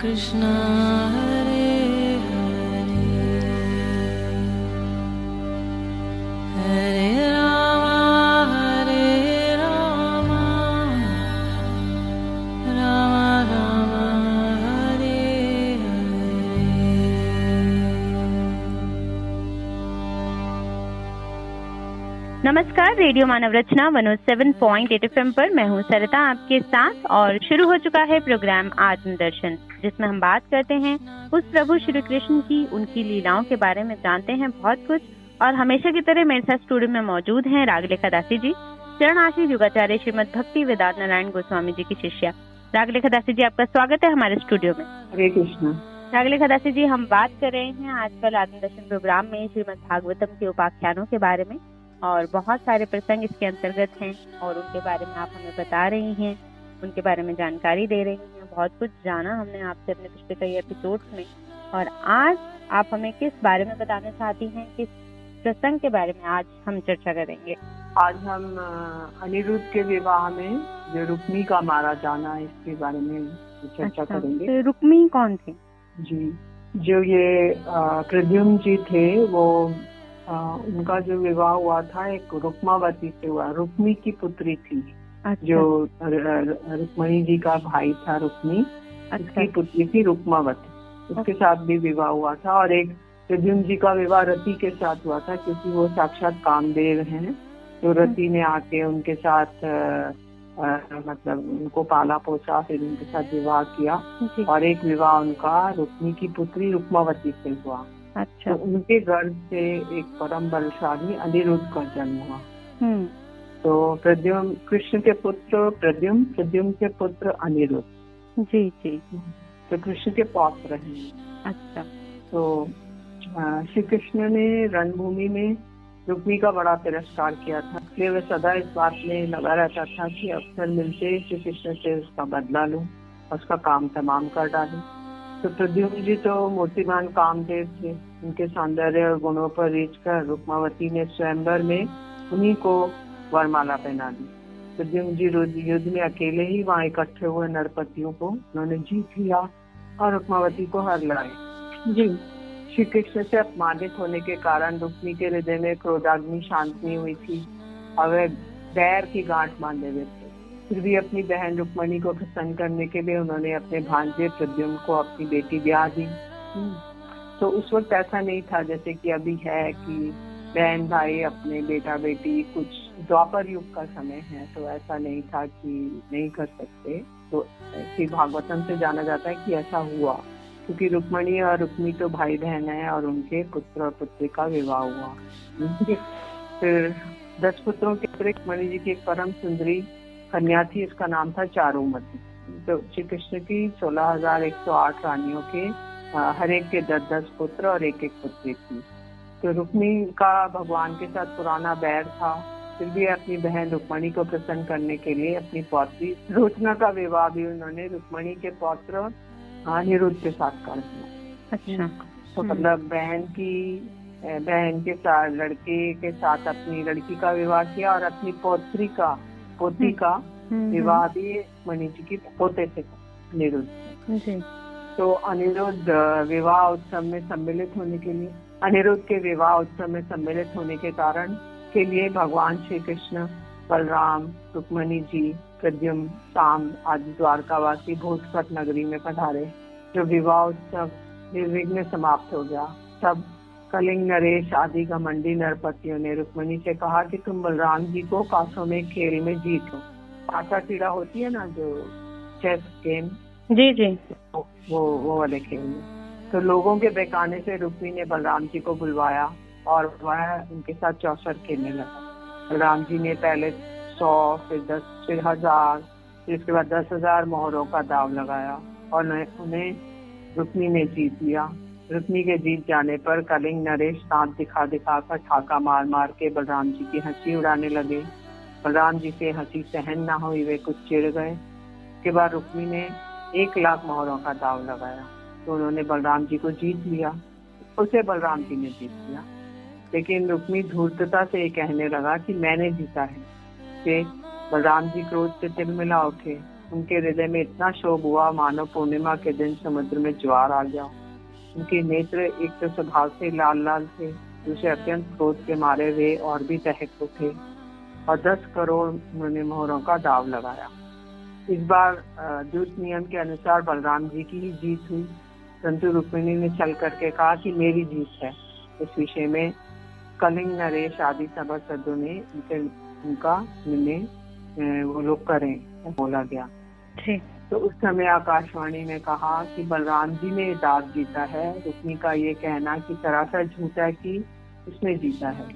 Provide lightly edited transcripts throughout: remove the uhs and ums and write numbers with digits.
कृष्ण हरे हरे हरे राम राम राम हरे हरे। नमस्कार, रेडियो मानव रचना 107.8 FM पर मैं हूं सरिता आपके साथ और शुरू हो चुका है प्रोग्राम आत्मदर्शन, जिसमें हम बात करते हैं उस प्रभु श्री कृष्ण की, उनकी लीलाओं के बारे में जानते हैं बहुत कुछ। और हमेशा की तरह मेरे साथ स्टूडियो में मौजूद हैं रागलेखा दासी जी, चरण आशीष युगाचार्य श्रीमद भक्ति वेदांत नारायण गोस्वामी जी की शिष्या। रागलेखा दासी जी, आपका स्वागत है हमारे स्टूडियो में। हरे कृष्ण। रागलेखा दासी जी, हम बात कर रहे हैं आजकल आत्मदर्शन प्रोग्राम में श्रीमद भागवतम के उपाख्यानों के बारे में, और बहुत सारे प्रसंग इसके अंतर्गत हैं और उनके बारे में आप हमें बता रही हैं, उनके बारे में जानकारी दे रही हैं। बहुत कुछ जाना हमने आपसे अपने पिछले कई एपिसोड्स में, और आज आप हमें किस बारे में बताना चाहती हैं, किस प्रसंग के बारे में आज हम चर्चा करेंगे? आज हम अनिरुद्ध के विवाह में जो रुक्मी का मारा जाना, इसके बारे में चर्चा करेंगे। तो रुक्मी कौन थे? जी, जो ये प्रद्युम्न जी थे, वो उनका जो विवाह हुआ था एक रुक्मावती से हुआ। रुक्मी की पुत्री थी। अच्छा। जो रुक्मणी जी का भाई था रुक्मी, उसकी पुत्री थी रुक्मावती, उसके साथ भी विवाह हुआ था। और एक प्रद्युम्न जी का विवाह रति के साथ हुआ था, क्योंकि वो साक्षात कामदेव हैं। तो रति ने आके उनके साथ मतलब उनको पाला पोसा, फिर उनके साथ विवाह किया। और एक विवाह उनका रुक्मी की पुत्री रुक्मावती से हुआ। अच्छा। तो उनके गर्भ से एक परम बलशाली अनिरुद्ध का जन्म हुआ। तो प्रद्युम्न, कृष्ण के पुत्र प्रद्युम्न, प्रद्युम्न के पुत्र अनिरुद्ध। जी जी। तो कृष्ण के पौत्र हैं। अच्छा। तो श्री कृष्ण ने रणभूमि में रुक्मी का बड़ा तिरस्कार किया था, इसलिए वह सदा इस बात में लगा रहता था कि अवसर मिलते श्री कृष्ण से उसका बदला लूं, उसका काम तमाम कर डालूं। तो प्रद्युम्न जी तो मूर्तिमान कामदेव थे। उनके सौंदर्य और गुणों पर रीझ कर रुक्मावती ने स्वयंवर में उन्हीं को वरमाला पहना दी। प्रद्युम्न जी युद्ध में अकेले ही वहाँ इकट्ठे हुए नरपतियों को उन्होंने जीत लिया और रुक्मावती को हर लाए। जी। श्री कृष्ण से अपमानित होने के कारण रुक्मी के हृदय में क्रोधाग्नि शांत नहीं हुई थी और वह बैर की गांठ बांधे हुए थे। फिर भी अपनी बहन रुक्मणी को प्रसन्न करने के लिए उन्होंने अपने भांजे प्रद्युम्न को अपनी बेटी ब्याह दी। तो उस वक्त ऐसा नहीं था जैसे कि अभी है कि बहन भाई अपने बेटा बेटी, कुछ द्वापर युग का समय है, तो ऐसा नहीं था कि नहीं कर सकते। तो श्री भागवतम से जाना जाता है कि ऐसा हुआ, क्योंकि रुक्मणी और रुक्मी तो भाई बहन है और उनके पुत्र और पुत्री का विवाह हुआ। फिर 10 पुत्रों के रुक्मणी जी की एक परम सुंदरी कन्या थी, उसका नाम था चारुमती। तो श्री कृष्ण की 16,108 रानियों के हर एक के 10-10 पुत्र और एक पुत्री थी। तो रुक्मी का भगवान के साथ पुराना बैर था, फिर भी अपनी बहन रुक्मणी को प्रसन्न करने के लिए अपनी पौत्री रोचना का विवाह भी उन्होंने रुक्मणी के पौत्र अनिरुद्ध के साथ कर दिया। अच्छा। तो मतलब बहन के साथ लड़के के साथ अपनी लड़की का विवाह किया और अपनी पोती का विवाह भी मणि जी की पोते से अनिरुद्ध। तो अनिरुद्ध विवाह उत्सव में सम्मिलित होने के कारण के लिए भगवान श्री कृष्ण, बलराम, रुक्मणी जी, प्रद्युम्न, साम आदि द्वारकावासी भूतपत नगरी में पधारे। जो विवाह उत्सव निर्विघ्न समाप्त हो गया। तब कलिंग, नरेश आदि घमंडी नरपतियों ने रुक्मणी से कहा कि तुम बलराम जी को पासों में खेल में जीत लो। पासा टीड़ा होती है ना, जो चेस गेम। जी जी। वो वाले खेल में। तो लोगों के बहकाने से रुक्मी ने बलराम जी को बुलवाया और वह उनके साथ चौसर खेलने लगा। बलराम जी ने पहले 100, फिर 10, फिर 1000, फिर उसके बाद 10,000 मोहरों का दाव लगाया और उन्हें रुक्मी ने जीत लिया। रुक्मी के जीत जाने पर कलिंग, नरेश दांत दिखा कर ठाका मार मार के बलराम जी की हंसी उड़ाने लगे। बलराम जी से हंसी सहन ना हुई, वे कुछ चिढ़ गए। उसके बाद रुक्मी ने 1,00,000 मोहरों का दाव लगाया, तो उन्होंने बलराम जी को जीत लिया। उसे बलराम जी ने जीत लिया, लेकिन रुक्मी धूर्तता से कहने लगा कि मैंने जीता है। बलराम जी क्रोध से तिलमिला उठे उनके हृदय में इतना क्षोभ हुआ मानो पूर्णिमा के दिन समुद्र में ज्वार आ गया। उनके नेत्र एक तो स्वभाव से लाल लाल थे, दूसरे अत्यंत क्रोध के मारे वे और भी दहक उठे और 10 करोड़ उन्होंने मोहरों का दाव लगाया। इस बार दूत नियम के अनुसार बलराम जी की ही जीत हुई, परंतु रुक्मिणी ने चल करके कहा कि मेरी जीत है। इस विषय में कलिंग, नरेश आदि सभासदों ने उनका निर्णय वो लोग करें बोला गया। तो उस समय आकाशवाणी ने कहा कि बलराम जी ने दाव जीता है। रुक्मिणी का ये कहना कि सरासर झूठा कि उसने जीता है।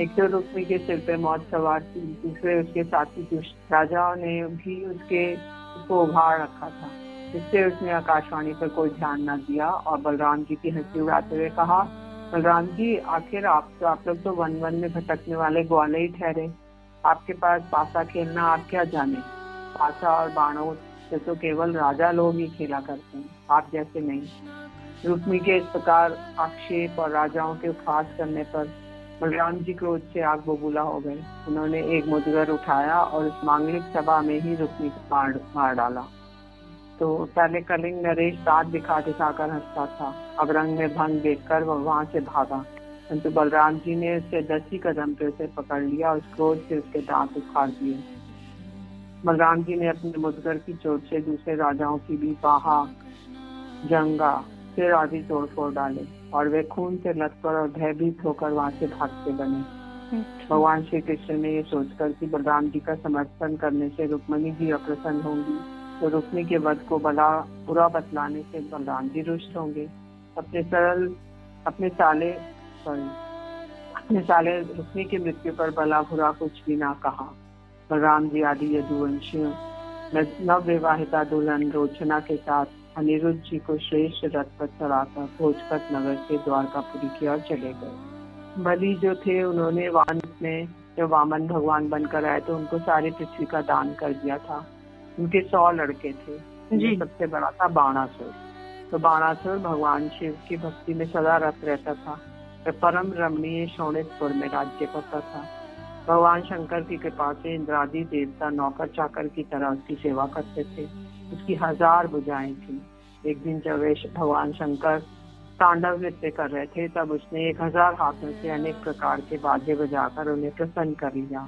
एक तो रुक्मिणी के सिर पे मौत सवार थी, दूसरे उसके साथी दुष्ट राजाओं ने भी उसको उभार रखा था, जिससे उसने आकाशवाणी पर कोई ध्यान न दिया और बलराम जी की हंसी उड़ाते हुए कहा, बलराम जी आखिर आप लोग तो वन वन में भटकने वाले ग्वाले ही ठहरे। आपके पास पासा खेलना आप क्या जाने। पासा और बाणों से तो केवल राजा लोग ही खेला करते हैं, आप जैसे नहीं। रुक्मिणी के इस प्रकार आक्षेप और राजाओं के उपहास करने पर बलराम जी क्रोध से आग बबूला हो गए। उन्होंने एक मुद्गर उठाया और उस मांगलिक सभा में ही रुक्मिणी को मार डाला। तो पहले कलिंग नरेश दांत दिखा दिखाकर हंसता था, अब रंग में भंग देखकर वह वहां से भागा, परंतु बलराम जी ने उससे 10 ही कदम पे उसे पकड़ लिया और क्रोध से उसके दांत उखाड़ दिए। बलराम जी ने अपने मुद्गर की चोट से दूसरे राजाओं की भी बाहा, जंगा, सिर आदि तोड़ फोड़ डाले और वे खून से लथपथ और भयभीत होकर वहां से भागते बने। भगवान श्री कृष्ण ने ये सोचकर कि बलराम जी का समर्थन करने से रुक्मिणी जी अप्रसन्न होंगी, तो रुक्मिणी के वध को बुरा बतलाने से बलराम जी रुष्ट होंगे। अपने साले रुक्मिणी की मृत्यु पर भला बुरा कुछ भी ना कहा। बलराम जी आदि यदुवंशियों नव विवाहिता दुल्हन रोचना के साथ अनिरुद्ध जी को श्रेष्ठ रथ पर चढ़ाकर भोजपत नगर से द्वारकापुरी की ओर चले गए। बलि जो थे उन्होंने जब वामन भगवान बनकर आए तो उनको सारी पृथ्वी का दान कर दिया था। उनके 100 लड़के थे, सबसे बड़ा था बाणासुर। तो बाणासुर भगवान शिव की भक्ति में सदा रत रहता था। वह परम रमणीय शोणितपुर में राज्य करता था। भगवान शंकर की कृपा से इंद्रादि देवता नौकर चाकर की तरह उसकी सेवा करते थे। उसकी 1000 भुजाएं थी। एक दिन जब भगवान शंकर तांडव नृत्य कर रहे थे तब उसने 1000 हाथों से अनेक प्रकार के बाजे बजाकर उन्हें प्रसन्न कर लिया।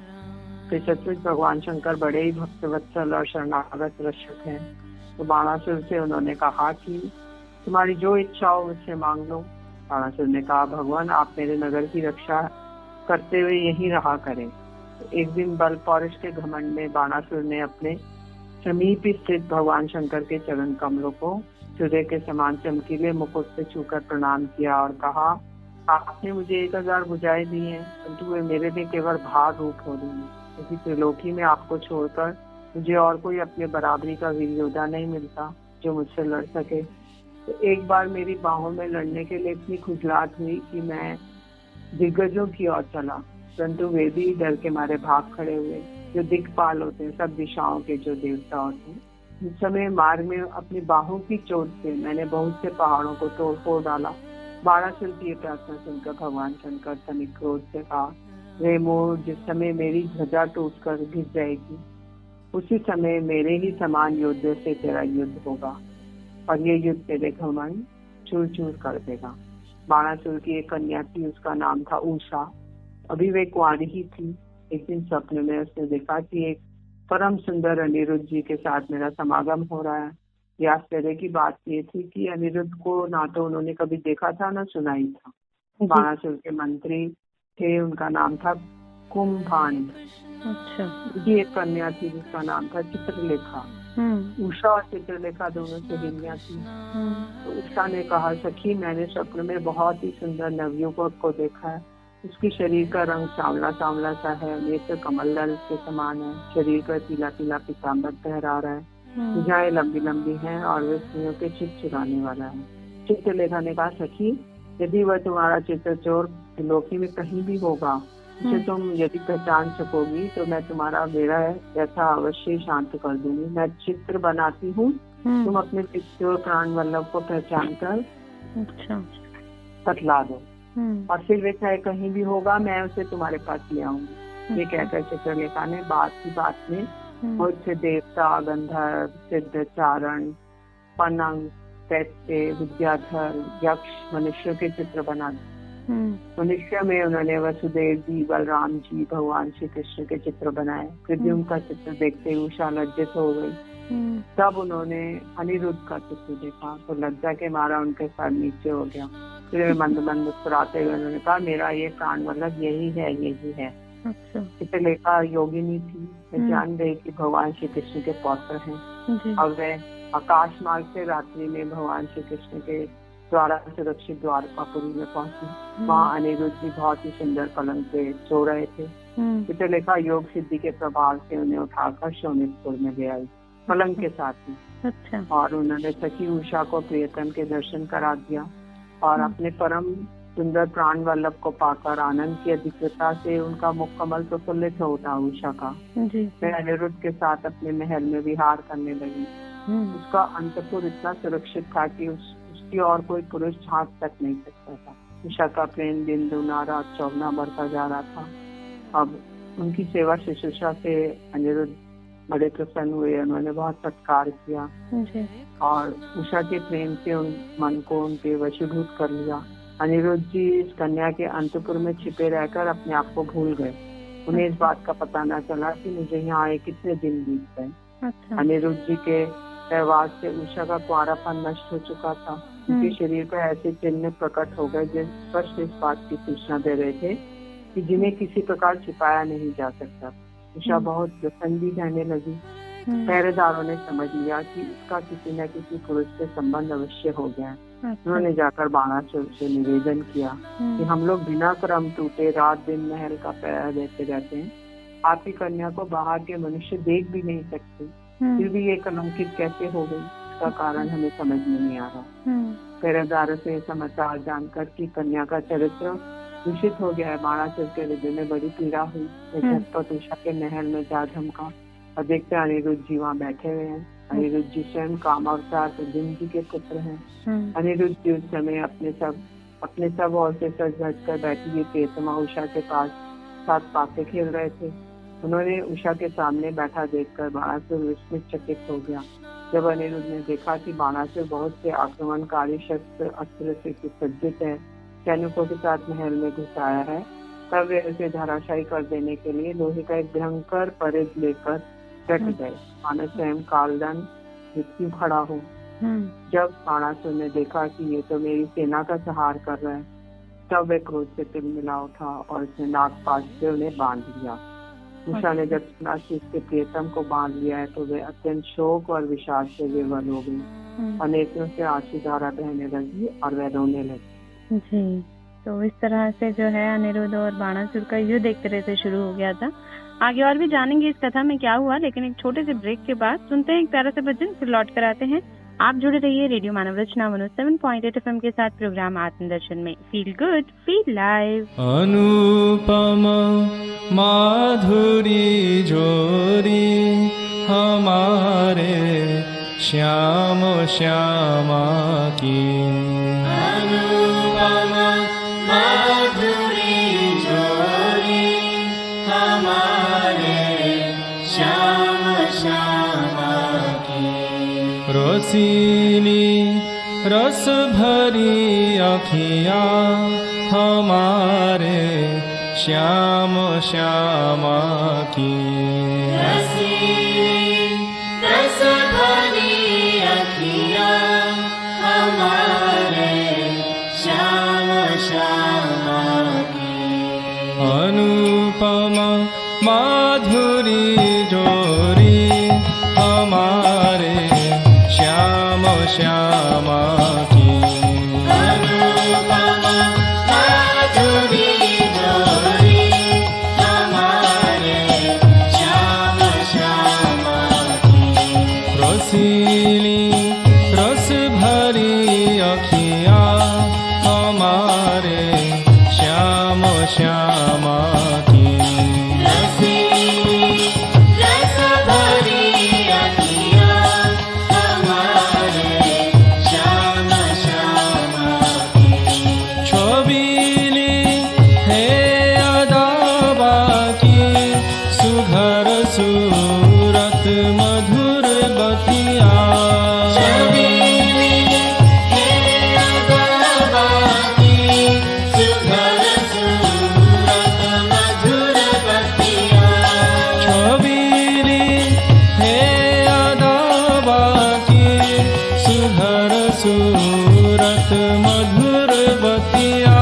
फिर सचमुच भगवान शंकर बड़े ही भक्तवत्सल और शरणागत रक्षक हैं। तो बाणासुर से उन्होंने कहा कि तुम्हारी जो इच्छा हो मुझसे मांग लो। बाणासुर ने कहा, भगवान आप मेरे नगर की रक्षा करते हुए यहीं रहा करें। तो एक दिन बल पौरुष के घमंड में बाणासुर ने अपने समीप स्थित भगवान शंकर के चरण कमलों को सूर्य के समान चमकीले मुकुट से छूकर प्रणाम किया और कहा, आपने मुझे 1000 भुजाएं दी हैं, परंतु वे मेरे लिए केवल भार रूप हो रही है। इसी त्रिलोकी में आपको छोड़कर मुझे और कोई अपने बराबरी का वीर योद्धा नहीं मिलता जो मुझसे लड़ सके। तो एक बार मेरी बाहों में लड़ने के लिए इतनी खुजलाहट हुई कि मैं दिग्गजों की ओर चला, परंतु वे भी डर के मारे भाग खड़े हुए। जो दिक्पाल होते हैं, सब दिशाओं के जो देवता होते हैं। उस समय मार्ग में अपनी बाहों की चोट से मैंने बहुत से पहाड़ों को तोड़ फोड़ डाला। बाणासुर की प्रार्थना सुनकर भगवान शंकर तनिक क्रोध से कहा, रे मोर, जिस समय मेरी ध्वजा टूटकर गिर जाएगी उसी समय मेरे ही समान योद्धा से तेरा युद्ध होगा और ये युद्ध तेरे घमंड चूर चूर कर देगा। बाणासुर की एक कन्या थी, उसका नाम था उषा। अभी वे कुंवारी ही थी। एक दिन स्वप्न में उसने देखा कि एक परम सुंदर अनिरुद्ध जी के साथ मेरा समागम हो रहा है। यह आश्चर्य की बात ये थी कि अनिरुद्ध को ना तो उन्होंने कभी देखा था ना सुना ही था। बाणासुर के मंत्री थे, उनका नाम था कुंभान। अच्छा। ये एक कन्या थी जिसका नाम था चित्रलेखा। उषा और चित्रलेखा दोनों सहेलियां थी। तो उषा ने कहा, सखी मैंने स्वप्न में बहुत ही सुंदर नवयुवक को देखा है। उसके शरीर का रंग सांवला सांवला सा है, नेत्र कमल दल के समान है, शरीर पर पीला पीला पीताम्बर फहरा रहा है, भुजाएं लंबी लंबी हैं और वे स्त्रियों के चित्त चुराने वाला है। चित्रलेखा ने कहा, सखी यदि वह तुम्हारा चित्र चोर त्रिलोकी में कहीं भी होगा, उसे तुम यदि पहचान सकोगी तो मैं तुम्हारा बेड़ा ऐसा अवश्य शांत कर दूंगी। मैं चित्र बनाती हूँ, तुम अपने चित्र प्राण वल्लभ को पहचान कर बतला दो और फिर वे चाहे कहीं भी होगा मैं उसे तुम्हारे पास ले आऊंगी। ये कहकर चित्रलेखा ने बात की बात में बहुत से देवता, गंधर्व, सिद्ध, चारण, पनंग, दैत्य, विद्याधर, यक्ष, मनुष्यों के चित्र बनाते। मनुष्य में उन्होंने वसुदेव जी, बलराम जी, भगवान श्री कृष्ण के चित्र बनाए। प्रद्युम्न का चित्र देखते ही उषा लज्जित हो गई। तब उन्होंने अनिरुद्ध का चित्र देखा तो लज्जा के मारा उनके सर नीचे हो गया। फिर मंद मंद मुस्कुराते हुए उन्होंने कहा, मेरा ये प्राण वल्लभ यही है, यही है। अच्छा। चित्रलेखा योगिनी थी, वे जान गई कि भगवान श्री कृष्ण के पौत्र हैं। और वे आकाश मार्ग से रात्रि में भगवान श्री कृष्ण के द्वारा सुरक्षित द्वारकापुरी में पहुंची। वहाँ अनिरुद्ध जी बहुत ही सुंदर पलंग पे सो रहे थे। चित्रलेखा योग सिद्धि के प्रभाव से उन्हें उठाकर शोणितपुर में ले आई, पलंग के साथ ही। अच्छा। और उन्होंने सखी उषा को प्रियतम के दर्शन करा दिया और अपने परम सुंदर प्राण वल्लभ को पाकर आनंद की अधिकता से उनका मुख कमल प्रफुल्लित हो उठा उषा का। वह अनिरुद्ध के साथ अपने महल में विहार करने लगी। उसका अंतपुर इतना सुरक्षित था कि उसकी और कोई पुरुष झांक तक नहीं सकता था। उषा का प्रेम दिन दुना रात चौगुना बढ़ता जा रहा था। अब उनकी सेवा शुश्रूषा से अनिरुद्ध बड़े प्रसन्न हुए। उन्होंने बहुत सत्कार किया और उषा के प्रेम से उन मन को उनके वशीभूत कर लिया। अनिरुद्ध जी इस कन्या के अंतपुर में छिपे रहकर अपने आप को भूल गए। उन्हें इस बात का पता न चला कि मुझे यहाँ आए कितने दिन बीत गए। अच्छा। अनिरुद्ध जी के सहवास से उषा का कुंवारापन नष्ट हो चुका था। उनके शरीर पर ऐसे चिन्ह प्रकट हो गए जो स्पष्ट इस बात की सूचना दे रहे थे कि जिन्हें किसी प्रकार छिपाया नहीं जा सकता। उषा बहुत प्रसन्न रहने लगी। पहरेदारों ने समझ लिया कि इसका किसी न किसी पुरुष से संबंध अवश्य हो गया। उन्होंने जाकर बाणासुर से निवेदन किया कि हम लोग बिना क्रम टूटे रात दिन महल का पहरा देते रहते हैं। आपकी कन्या को बाहर के मनुष्य देख भी नहीं सकते, फिर भी ये कलंकित कैसे हो गई, इसका कारण हमें समझ में नहीं आ रहा। पहरेदारों से समाचार जानकर कि कन्या का चरित्र दूषित हो गया है, बाणासुर के हृदय में बड़ी पीड़ा हुई। झटपट उषा के महल में जा धमका और देखते अनिरुद्ध जी वहाँ बैठे हुए हैं। अनिरुद्ध जी स्वयं कामावतार प्रद्युम्न जी के पुत्र हैं। अनिरुद्ध जी उस समय अपने सब ओर से सज धज कर बैठी हुई प्रियतमा उषा के पास साथ पासे खेल रहे थे। उन्होंने उषा के सामने बैठा देखकर बाणासुर विस्मित चकित हो गया। जब अनिरुद्ध ने देखा कि बाणासुर बहुत से आक्रमणकारी शस्त्र अस्त्र से सुसज्जित है, सैनिकों के साथ महल में घुस आया है, तब वे उसे धराशायी कर देने के लिए लोहे का एक भयंकर परिध लेकर डट गए। मानो स्वयं कालदंड मृत्यु खड़ा हो। जब बाणासुर ने देखा कि ये तो मेरी सेना का संहार कर रहा है, तब वे क्रोध से तिलमिला उठा और उसने नागपाश से उन्हें बांध लिया। उषा ने जब सुना कि उसके प्रियतम को बांध लिया है तो वे अत्यंत शोक और विषाद से विवल हो गई और नेत्रों से आंसू धारा बहने लगी और वह रोने लगी। जी, तो इस तरह से जो है अनिरुद्ध और बाणासुर का युद्ध एक तरह से शुरू हो गया था। आगे और भी जानेंगे इस कथा में क्या हुआ, लेकिन एक छोटे से ब्रेक के बाद सुनते हैं एक प्यारा सा भजन, फिर लौट कर आते हैं। आप जुड़े रहिए रेडियो मानव रचना 107.8 FM के साथ प्रोग्राम आत्मदर्शन में। Feel good feel live. Anupam Madhuri जोरी हमारे श्याम श्यामा की। अनुपम माधुरी जोरी हमारे श्याम श्यामा की। रसीली रस भरी अखियाँ हमारे श्याम श्यामा की। रसीली रस भरी अखियाँ हमारे श्याम श्यामा की। अनुपम माधुरी जोरी हमारे श्याम श्यामा की। अनुपम माधुरी जोरी हमारे श्याम श्यामा की। रसीली रस भरी अखियाँ हमारे श्याम श्यामा की। सुघर सूरत मधुर बतिया छबीली है अदाबा की सुघर सूरत मधुर बतिया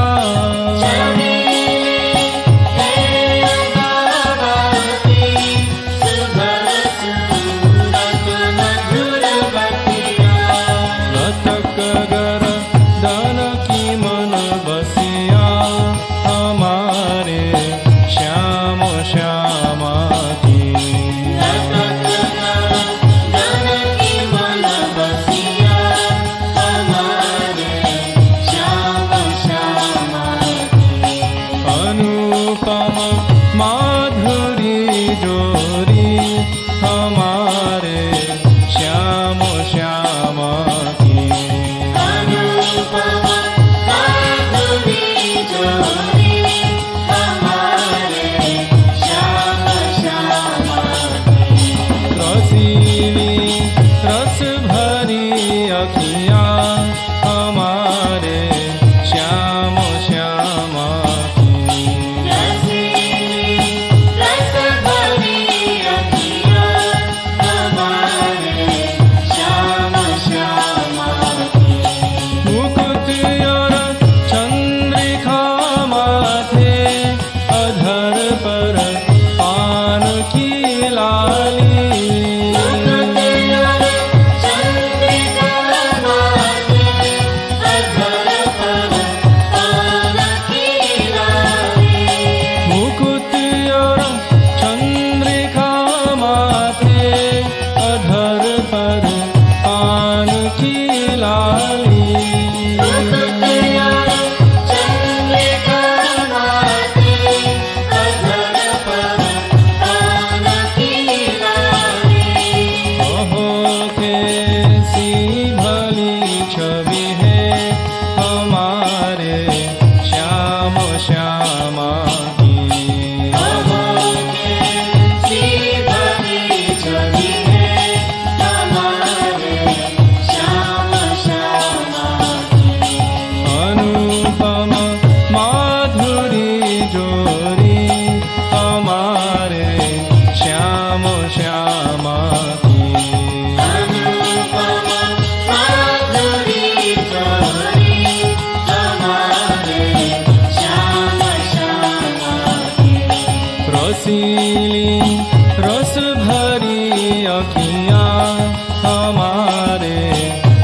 रस भरी अखियाँ हमारे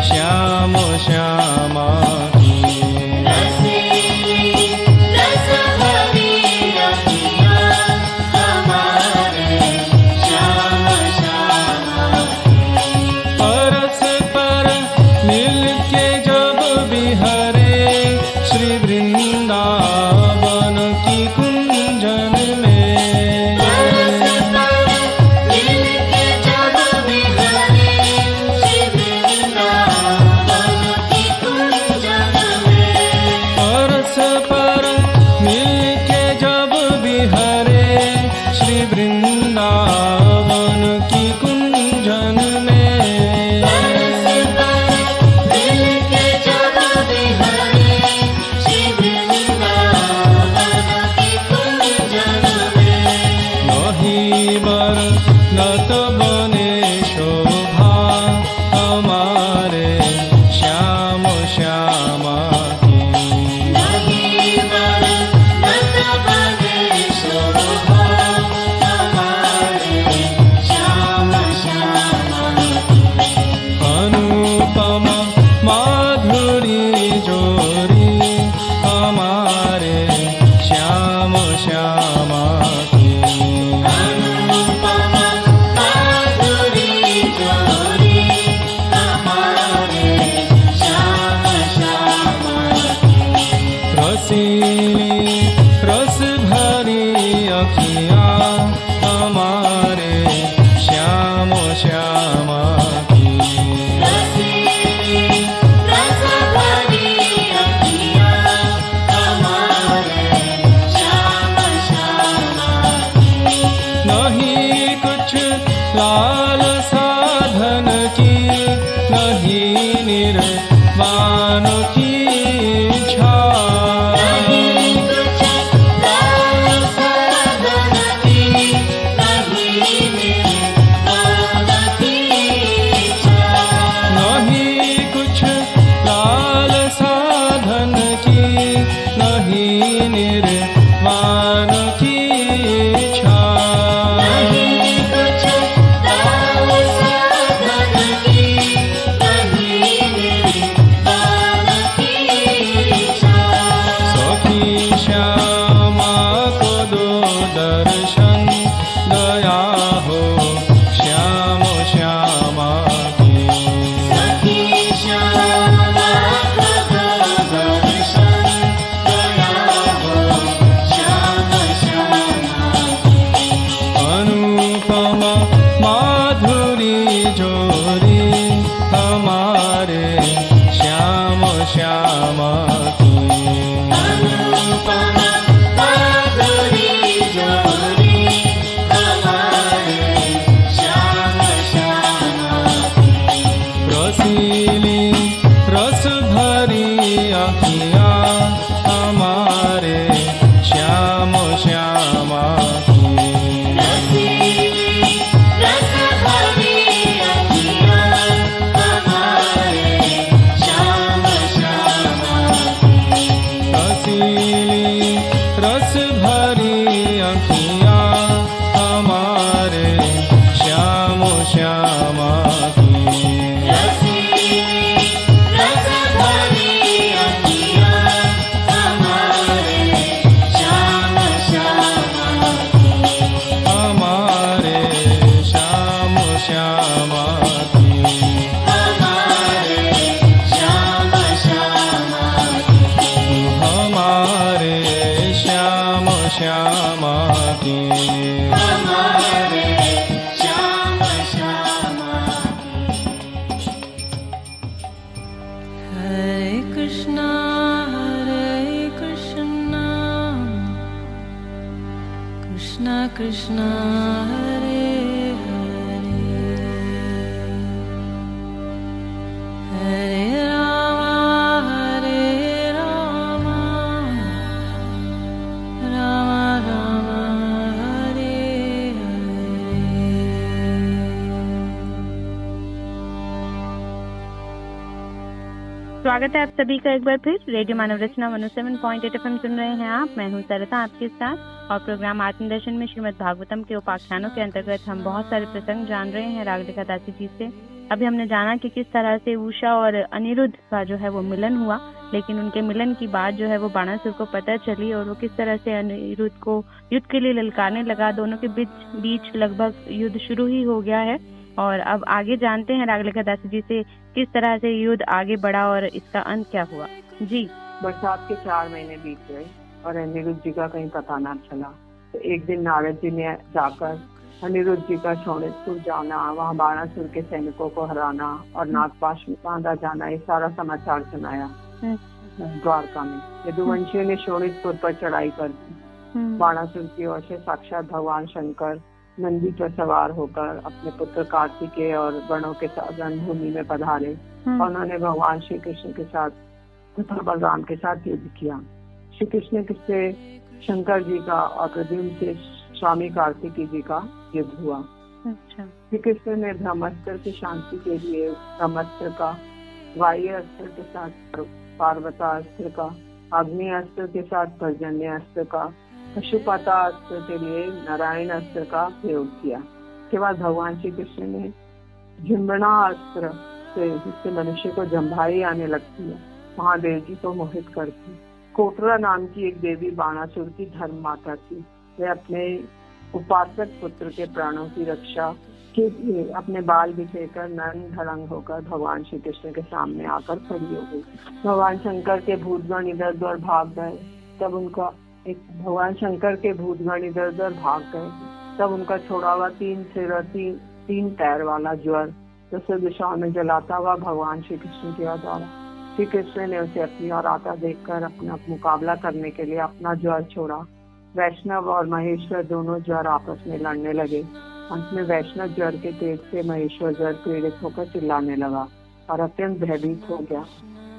श्याम श्यामा की रस भरी अखियाँ हमारे श्याम श्यामा परस पर मिल के जब बिहरे श्री वृंदावन की कुंजन में वृंदावन की कुंजन में नहीं बर नत बने शोभा हमारे श्याम श्यामा की अनुपम माधुरी जोरी हमारे श्याम श्यामा की रसीली रस भरी अखियाँ हमारे श्याम श्यामा की नहीं कुछ लाल साधन की नहीं निर्वाण की इच्छा नहीं कुछ लाल साधन की नहीं निर्वाण की इच्छा नहीं कुछ लाल साधन की नहीं निर्वाण की इच्छा नहीं कुछ लाल साधन की नहीं निर्वाण की इच्छा सखी श्यामा को दो दर्शन दया हो श्याम श्यामा की सखी श्यामा को दो दर्शन दया हो श्याम श्यामा की अनुपम माधुरी जोरी हमारे श्याम श्यामा की अनुपम माधुरी जोरी हमारे श्याम श्यामा की रसीली रस भरी अखियाँ हमारे श्याम श्यामा की रसीली रस भरी अखियाँ हमारे श्याम श्यामा की रसीली रस भरी अखियाँ हमारे श्याम श्यामा की रसीली रस भरी अखियाँ हमारे श्याम श्यामा की हमारे श्याम श्यामा की हमारे श्याम श्यामा की हमारे श्याम श्यामा की हमारे श्याम श्यामा की Hare Krishna, Krishna Krishna, Hare Hare, Hare Rama, Rama Rama, Hare Hare. स्वागत है आप सभी का एक बार फिर रेडियो मानव रचना 107.8 FM सुन रहे हैं आप। मैं हूं सरिता आपके साथ और प्रोग्राम आत्मदर्शन में श्रीमद् भागवतम के उपाख्यानों के अंतर्गत हम बहुत सारे प्रसंग जान रहे हैं रागलिका दासी जी से। अभी हमने जाना कि किस तरह से उषा और अनिरुद्ध का जो है वो मिलन हुआ, लेकिन उनके मिलन की बात जो है वो बाणासुर को पता चली और वो किस तरह से अनिरुद्ध को युद्ध के लिए ललकारने लगा। दोनों के बीच लगभग युद्ध शुरू ही हो गया है और अब आगे जानते हैं रागलिका दासी जी से किस तरह से युद्ध आगे बढ़ा और इसका अंत क्या हुआ। जी, बरसात के 4 महीने बीत गए और अनिरुद्ध जी का कहीं पता ना चला। तो एक दिन नारद जी ने जाकर अनिरुद्ध जी का शोणितपुर जाना, वहाँ बाणासुर के सैनिकों को हराना और नागपाश में बांधा जाना, ये सारा समाचार सुनाया द्वारका में। यदुवंशियों ने शोणितपुर पर चढ़ाई कर दी। बाणासुर की ओर से साक्षात भगवान शंकर नंदी पर सवार होकर अपने पुत्र कार्तिकेय और गणों के साथ रणभूमि में पधारे और उन्होंने भगवान श्री कृष्ण के साथ तथा बलराम के साथ युद्ध किया। श्री कृष्ण से शंकर जी का और प्रद्युम्न से स्वामी कार्तिकेय जी का युद्ध हुआ। अच्छा। श्री कृष्ण ने ब्रह्मास्त्र की शांति के लिए ब्रह्मास्त्र का, वायु अस्त्र के साथ पार्वता अस्त्र का, अग्नि अस्त्र के साथ पर्जन्य अस्त्र का, पशुपता अस्त्र के लिए नारायण अस्त्र का प्रयोग किया। के बाद भगवान श्री कृष्ण ने झुंबना अस्त्र से, जिससे मनुष्य को जम्भाई आने लगती है, महादेव जी को मोहित करती। कोटरा नाम की एक देवी बाणासुर की धर्म माता थी। वे अपने उपासक पुत्र के प्राणों की रक्षा के लिए अपने बाल बिखेरकर नंग धड़ंग होकर भगवान श्री कृष्ण के सामने आकर खड़ी हो गई। भगवान शंकर के भूतगण इधर उधर भाग गए। तब उनका छोड़ा हुआ 3 सिर और 3 पैर वाला ज्वर 10 दिशाओं में जलाता हुआ भगवान श्री कृष्ण की ओर दौड़ा। श्री कृष्ण ने उसे अपनी ओर आता देखकर अपना मुकाबला करने के लिए अपना ज्वर छोड़ा। वैष्णव और महेश्वर दोनों ज्वर आपस में लड़ने लगे। अंत में वैष्णव ज्वर के तेज से महेश्वर ज्वर पीड़ित होकर चिल्लाने लगा और अत्यंत भयभीत हो गया।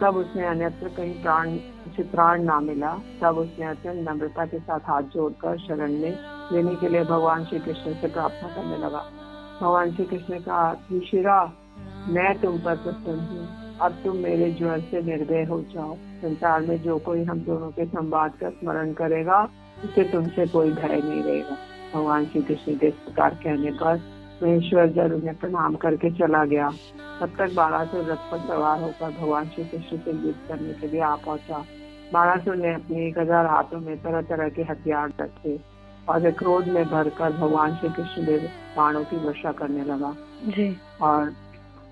तब उसने अन्यत्र कहीं उसे प्राण ना मिला। तब उसने अत्यंत नम्रता के साथ हाथ जोड़कर शरण में लेने के लिए भगवान श्री कृष्ण से प्रार्थना करने लगा। भगवान श्री कृष्ण ने कहा, युधिष्ठिरा, मैं तुम पर प्रसन्न हूँ, अब तुम मेरे ज्वर से निर्भय हो जाओ। संसार में जो कोई हम दोनों के संवाद का स्मरण करेगा उसे तुमसे कोई भय नहीं रहेगा। भगवान श्री कृष्ण के इस प्रकार कहने पर महेश्वर जल उन्हें प्रणाम करके चला गया। तब तक बाणासुर रथ पर सवार होकर भगवान श्री कृष्ण से युद्ध करने के लिए आ पहुंचा। बाणासुर ने अपने 1000 हाथों में तरह तरह के हथियार रखे और वे क्रोध में भरकर भगवान श्री कृष्ण देव बाणों की वर्षा करने लगा जी। और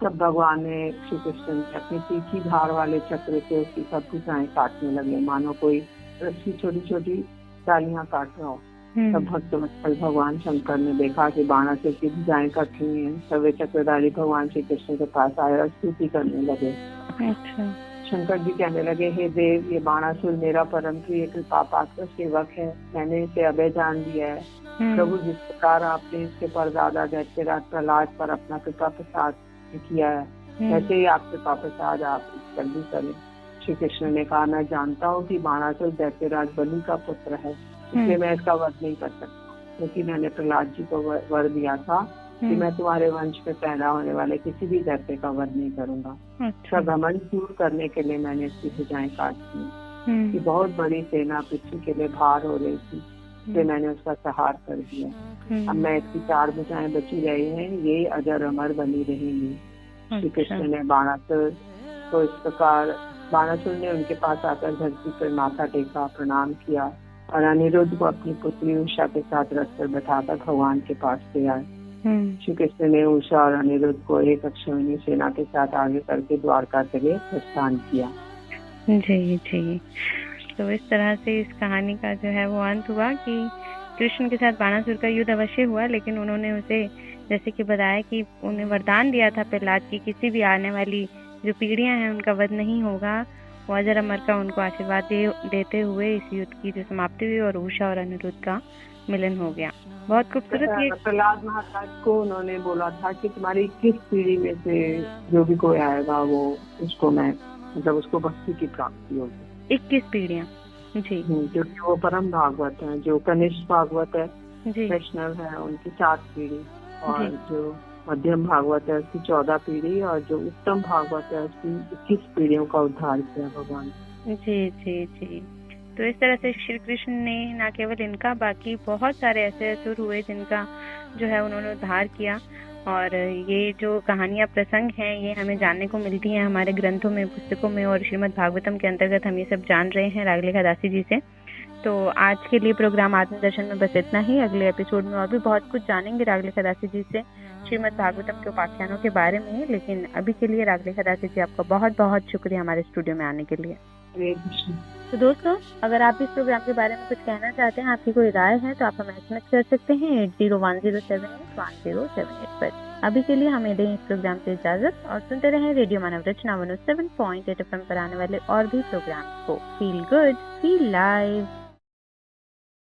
तब भगवान ने श्री कृष्ण ने अपनी तीखी धार वाले चक्र से उसकी सब भुजाएं काटने लगे, मानो कोई रस्सी छोटी छोटी डालियां काट रहा हो। तब भक्तवत्सल भगवान शंकर ने देखा कि बाणासुर की भुजाएं कट रही हैं। तब वे चक्रधारी भगवान श्री कृष्ण के पास आए और स्तुति करने लगे। अच्छा। शंकर जी कहने लगे, हे देव, ये बाणासुर मेरा परम प्रिय कृपा पात्र सेवक है। मैंने इसे अभय जान दिया है। प्रभु, जिस प्रकार आपने इसके परदादा दैत्यराज प्रहलाद पर अपना कृपा प्रसाद किया है, वैसे ही आप कृपा प्रसाद आप इस पर भी करें। श्री कृष्ण ने कहा, मैं जानता हूँ कि बाणासुर दैत्यराज बलि का पुत्र है, इसलिए मैं इसका वध नहीं कर सकता, क्योंकि मैंने प्रहलाद जी को वर दिया था कि मैं तुम्हारे वंश में पैदा होने वाले किसी भी दैत्य का वध नहीं करूंगा। इसका घमंड दूर करने के लिए मैंने इसकी भुजाएं काट दी। कि बहुत बड़ी सेना पृथ्वी के लिए भार हो रही थी, इसलिए मैंने उसका संहार कर दिया। अब मैं इसकी 4 भुजाएं बची रही हैं, ये अजर अमर बनी रहेंगी। श्री कृष्ण ने बाणासुर को इस प्रकार, बाणासुर ने उनके पास आकर धरती पर माथा टेका, प्रणाम किया और अनिरुद्ध को अपनी पुत्री उषा के साथ रथ पर बैठाकर भगवान के पास ले आए। श्री कृष्ण ने उषा और अनिरुद्ध को एक अक्षौहिणी सेना के साथ आगे करके द्वारका के लिए प्रस्थान किया। जी जी। तो इस तरह से इस कहानी का जो है वो अंत हुआ कि कृष्ण के साथ बाणासुर का युद्ध अवश्य हुआ, लेकिन उन्होंने उसे जैसे कि बताया कि उन्हें वरदान दिया था प्रहलाद की किसी भी आने वाली जो पीढ़ियां हैं उनका वध नहीं होगा। वो अजर अमर का उनको आशीर्वाद देते हुए इस युद्ध की जो समाप्ति हुई और उषा और अनिरुद्ध का मिलन हो गया। बहुत खूबसूरत। ये प्रहलाद महाराज को उन्होंने बोला था कि तुम्हारी किस पीढ़ी में से जो भी कोई आएगा वो उसको मैं मतलब उसको भक्ति की प्राप्ति होगी। 21 पीढ़ियां जी। क्योंकि वो परम भागवत है, जो कनिष्ठ भागवत है जी, वैष्णव है, उनकी 7 पीढ़ी, और जो मध्यम भागवत है उसकी 14 पीढ़ी, और जो उत्तम भागवत है उसकी 21 पीढ़ियों का उद्धार किया भगवान। जी जी जी। तो इस तरह से श्री कृष्ण ने न केवल इनका, बाकी बहुत सारे ऐसे असुर हुए जिनका जो है उन्होंने उद्धार किया। और ये जो कहानियां प्रसंग हैं ये हमें जानने को मिलती हैं हमारे ग्रंथों में, पुस्तकों में, और श्रीमद् भागवतम के अंतर्गत हम ये सब जान रहे हैं रागलेखा दासी जी से। तो आज के लिए प्रोग्राम आत्मदर्शन में बस इतना ही। अगले एपिसोड में और भी बहुत कुछ जानेंगे रागलेखा दासी जी से श्रीमद् भागवतम के उपाख्यानों के बारे में। लेकिन अभी के लिए रागलेखा दासी जी आपका बहुत बहुत शुक्रिया हमारे स्टूडियो में आने के लिए। तो दोस्तों, अगर आप इस प्रोग्राम के बारे में कुछ कहना चाहते हैं, आपकी कोई राय है, तो आप हमें SMS कर सकते हैं 8010781078 पर। अभी के लिए हमें दें इस प्रोग्राम से इजाजत और सुनते रहें रेडियो मानव रचना 107.8 FM पर आने वाले और भी प्रोग्राम को। Feel good, feel live.